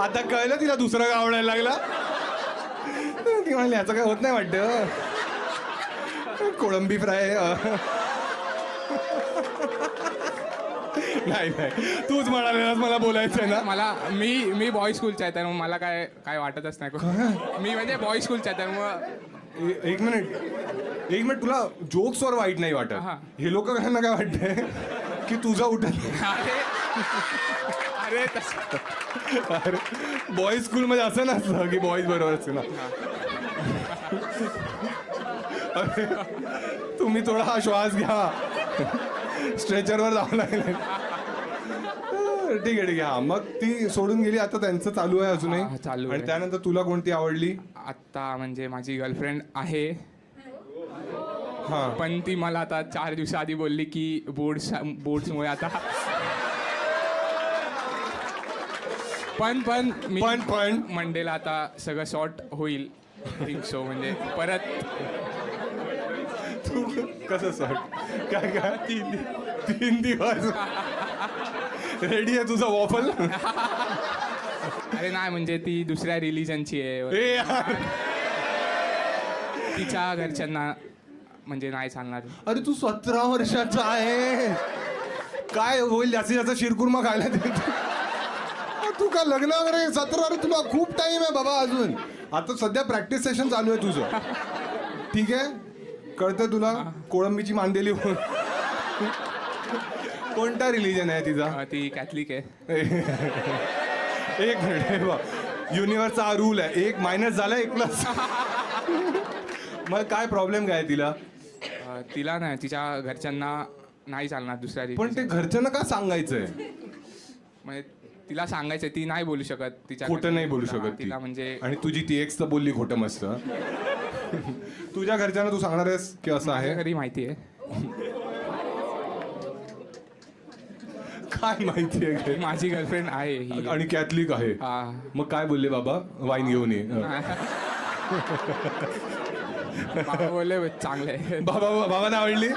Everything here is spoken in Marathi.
आता कळलं तिला दुसरं काय आवडायला लागला. ती म्हणली याचं काय होत नाही वाटतं, कोळंबी फ्राय. नाही नाही, तूच म्हणालेलास मला बोलायचंय ना. मला मी बॉय स्कूलचा आहे, तर मग मला काय वाटतच नाही. मी म्हणजे बॉय स्कूलचा आहे, तर मग एक मिनिट, तुला जोक्सवर वाईट नाही वाटत? हा. हे लोक काय वाटतंय की तुझा उठत. अरे तसं अरे बॉईज स्कूलमध्ये असं नसतं की बॉईज बरोबर असते ना. अरे तुम्ही थोडा हा श्वास घ्या, स्ट्रेचरवर जावं लागेल. ठीक आहे हा. मग ती सोडून गेली, आता त्यांचं चालू आहे अजूनही? हा, चालू आहे. आणि त्यानंतर तुला कोणती आवडली? आत्ता म्हणजे माझी गर्लफ्रेंड आहे, हा. पण ती मला आता 4 दिवसाआधी बोलली की बोर्ड्समुळे आता पण मी पण मंडेला आता सगळं शॉर्ट होईल. थिंक सो, म्हणजे परत तू कसं सॉर्ट काय 3 दिवस रेडी आहे तुझा वॉफल? अरे नाही, म्हणजे ती दुसऱ्या रिलीजनची आहे, ए यार. तिच्या घरच्यांना म्हणजे नाही चालणार. अरे तू 17 वर्षाचा आहे, काय होईल जास्तीत जास्त शिरकुर्मा खायला देतो. तू का लग्न वगैरे 17? अरे तुला खूप टाइम आहे बाबा अजून. आता सध्या प्रॅक्टिस सेशन चालू आहे तुझं. ठीक आहे, कळतं तुला? कोळंबीची मांदेली. कोणता रिलीजन आहे तिचा? ती कॅथलिक आहे. एक मिनिट, युनिव्हर्सचा हा रूल आहे, 1 मायनस झाला 1 प्लस. मग काय प्रॉब्लेम काय आहे तिला? तिला नाही, तिच्या घरच्यांना नाही चालणार दुसऱ्या पण ते घरच्यांना का सांगायचंय? म्हणजे तिला सांगायचं, ती नाही बोलू शकत. तिच्या खोटं नाही बोलू शकत ती. तिला म्हणजे आणि तुझी ती एक्स तर बोलली खोटं मस्त. तुझ्या घरच्यांना तू सांगणार आहेस की असं आहे? घरी माहिती आहे. काय माहिती आहे? माझी गर्लफ्रेंड आहे ही. आणि कॅथलिक आहे. हा. मग काय बोलले बाबा? वाईन घेऊन ये. बाबा बोलले चांगलं आहे. बाबांना आवडली?